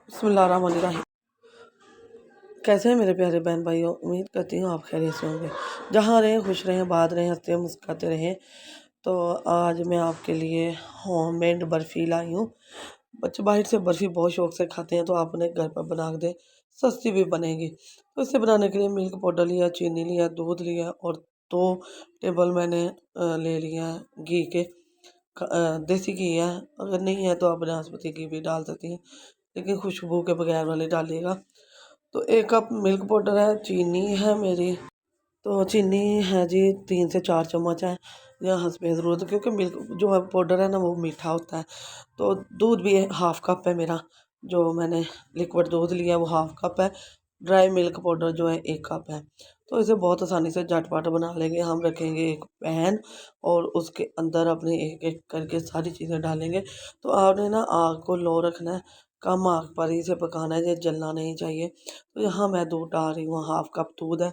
बिस्मिल्लाहिर्रहमानिर्रहीम। कैसे हैं मेरे प्यारे बहन भाइयों, उम्मीद करती हूँ आप खैरियत से होंगे। जहाँ रहें खुश रहें, बात रहें, हंसते मुस्कुराते रहें। तो आज मैं आपके लिए होममेड बर्फ़ी लाई हूँ। बच्चे बाहर से बर्फ़ी बहुत शौक़ से खाते हैं, तो आप उन्हें घर पर बना के दें, सस्ती भी बनेगी। तो इसे बनाने के लिए मिल्क पाउडर लिया, चीनी लिया, दूध लिया और 2 टेबल मैंने ले लिया है घी के। देसी घी है, अगर नहीं है तो आप बासमती घी भी डाल सकती हैं, लेकिन खुशबू के बगैर वाले डालिएगा। तो 1 कप मिल्क पाउडर है, चीनी है मेरी, तो चीनी है जी 3 से 4 चम्मच है या हस्बे ज़रूरत, क्योंकि मिल्क जो है पाउडर है ना वो मीठा होता है। तो दूध भी 1/2 कप है मेरा, जो मैंने लिक्विड दूध लिया है वो 1/2 कप है। ड्राई मिल्क पाउडर जो है 1 कप है। तो इसे बहुत आसानी से झटपट बना लेंगे। हम रखेंगे एक पैन और उसके अंदर अपने एक-एक करके सारी चीज़ें डालेंगे। तो आपने ना आग को लो रखना है, कम आग पर ही इसे पकाना है, ये जलना नहीं चाहिए। तो यहाँ मैं दूध डाल रही हूँ, 1/2 कप दूध है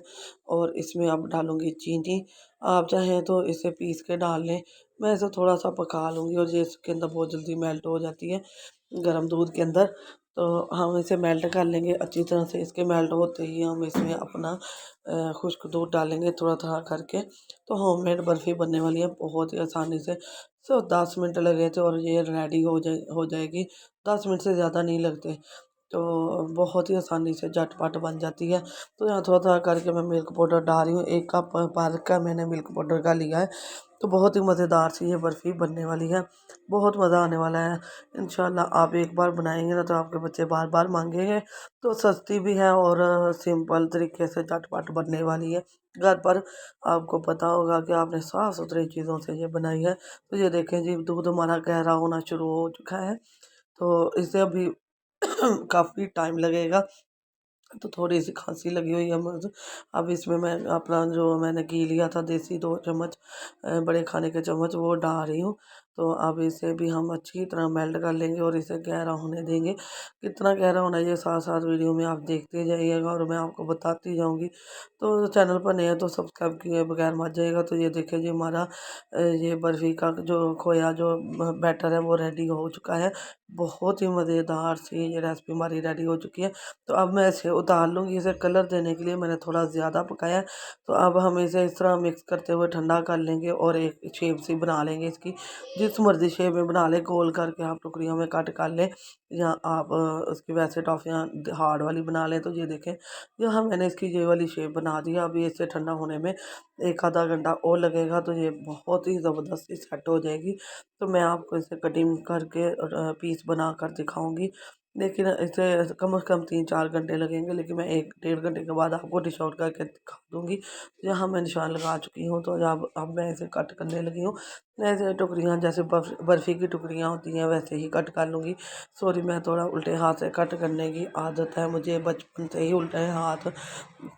और इसमें अब डालूँगी चीनी। आप चाहें तो इसे पीस के डाल लें, मैं इसे थोड़ा-सा पका लूँगी और ये इसके अंदर बहुत जल्दी मेल्ट हो जाती है गरम दूध के अंदर। तो हम इसे मेल्ट कर लेंगे अच्छी तरह से। इसके मेल्ट होते ही हम इसमें अपना खुश्क दूध डालेंगे थोड़ा-थोड़ा करके। तो होममेड बर्फ़ी बनने वाली है बहुत ही आसानी से। सिर्फ 10 मिनट लगे थे और ये रेडी हो जाएगी। 10 मिनट से ज़्यादा नहीं लगते। तो बहुत ही आसानी से झटपट बन जाती है। तो यहाँ थोड़ा-थोड़ा करके मैं मिल्क पाउडर डाल रही हूँ, 1 कप भर का मैंने मिल्क पाउडर का लिया है। तो बहुत ही मज़ेदार सी ये बर्फ़ी बनने वाली है, बहुत मज़ा आने वाला है। इंशाल्लाह आप एक बार बनाएँगे ना तो आपके बच्चे बार-बार माँगेंगे। तो सस्ती भी है और सिंपल तरीके से झटपट बनने वाली है। घर पर आपको पता होगा कि आपने साफ़-सुथरी चीज़ों से ये बनाई है। तो ये देखें जी, दूध हमारा गहरा होना शुरू हो चुका है, तो इसे अभी काफ़ी टाइम लगेगा। तो थोड़ी-सी खाँसी लगी हुई है मुझे। अब इसमें मैं अपना जो मैंने घी लिया था देसी 2 चम्मच, बड़े खाने के चम्मच, वो डाल रही हूँ। तो अब इसे भी हम अच्छी तरह मेल्ट कर लेंगे और इसे गहरा होने देंगे। कितना गहरा होना है ये साथ-साथ वीडियो में आप देखते जाइएगा और मैं आपको बताती जाऊँगी। तो चैनल पर नए हैं तो सब्सक्राइब किए बगैर मत जाइएगा। तो ये देखिए जी, हमारा ये बर्फ़ी का जो खोया जो बैटर है वो रेडी हो चुका है। बहुत ही मज़ेदार सी ये रेसिपी हमारी रेडी हो चुकी है। तो अब मैं इसे उतार लूँगी। इसे कलर देने के लिए मैंने थोड़ा ज़्यादा पकाया है। तो अब हम इसे इस तरह मिक्स करते हुए ठंडा कर लेंगे और एक शेप सी बना लेंगे इसकी। जिस मर्ज़ी शेप में बना लें, गोल करके आप टुकड़ियों में कट कर लें, या आप उसकी वैसे टॉफ़ियाँ हार्ड वाली बना लें। तो ये देखें, यहाँ मैंने इसकी ये वाली शेप बना दी है। अभी इसे ठंडा होने में 1 आधा घंटा और लगेगा, तो ये बहुत ही ज़बरदस्त सी सेट हो जाएगी। तो मैं आपको इसे कटिंग करके और पीस बनाकर दिखाऊँगी। लेकिन इसे कम से कम 3-4 घंटे लगेंगे, लेकिन मैं 1 डेढ़ घंटे के बाद आपको डिश आउट करके दिखा दूँगी। यहाँ मैं निशान लगा चुकी हूँ, तो अब मैं इसे कट करने लगी हूँ। ऐसे टुकड़ियाँ जैसे बर्फ़ी की टुकड़ियाँ होती हैं वैसे ही कट कर लूँगी। सॉरी, मैं थोड़ा उल्टे हाथ से कट करने की आदत है मुझे, बचपन से ही उल्टे हाथ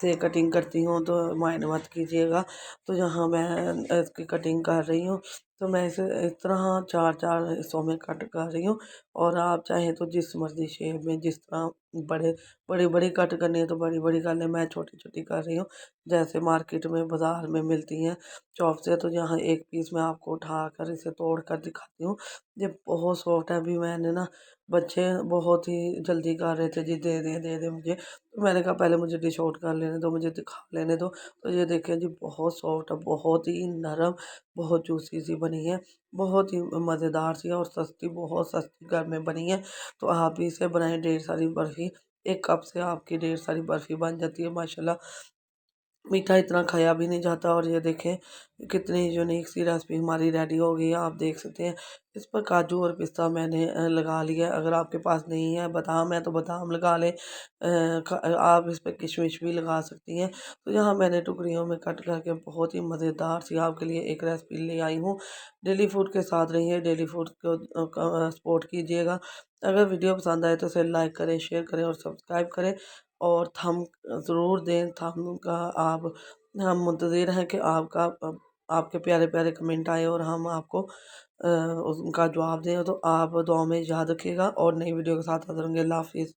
से कटिंग करती हूँ, तो माइंड मत कीजिएगा। तो यहाँ मैं इसकी कटिंग कर रही हूँ। तो मैं इसे इस तरह 4-4 हिस्सों में कट कर रही हूँ और आप चाहें तो जिस मर्ज़ी शेप में, जिस तरह बड़ी-बड़ी कट करनी है तो बड़ी-बड़ी कर लें। मैं छोटी-छोटी कर रही हूँ, जैसे मार्केट में बाज़ार में मिलती हैं चॉप से। तो यहाँ एक पीस मैं आपको उठाकर इसे तोड़ कर दिखाती हूँ। ये बहुत सॉफ्ट है। अभी मैंने ना, बच्चे बहुत ही जल्दी कर रहे थे जी, दे दे मुझे। तो मैंने कहा पहले मुझे डिश आउट कर लेने दो, मुझे दिखा लेने दो। तो ये देखिए जी, बहुत सॉफ्ट है, बहुत ही नरम, बहुत जूसी सी बनी है, बहुत ही मज़ेदार सी है और सस्ती, बहुत सस्ती घर में बनी है। तो आप भी इसे बनाएँ, ढेर सारी बर्फ़ी, 1 कप से आपकी ढेर सारी बर्फ़ी बन जाती है माशाल्लाह। मीठा इतना खाया भी नहीं जाता और ये देखें कितनी यूनिक सी रेसिपी हमारी रेडी हो गई है। आप देख सकते हैं, इस पर काजू और पिस्ता मैंने लगा लिया है। अगर आपके पास नहीं है बादाम है तो बादाम लगा लें। आप इस पे किशमिश भी लगा सकती हैं। तो यहाँ मैंने टुकड़ियों में कट करके बहुत ही मज़ेदार सी आपके लिए एक रेसिपी ले आई हूँ। डेली फूड के साथ रहिए, डेली फूड को सपोर्ट कीजिएगा। अगर वीडियो पसंद आए तो इसे लाइक करें, शेयर करें और सब्सक्राइब करें और थंब ज़रूर दें। थंब का आप हम मुंतज़िर हैं कि आपके प्यारे-प्यारे कमेंट आएँ और हम आपको उनका जवाब दें। तो आप दुआ में याद रखिएगा और नई वीडियो के साथ हाज़िर होंगे। अल्लाह हाफ़िज़।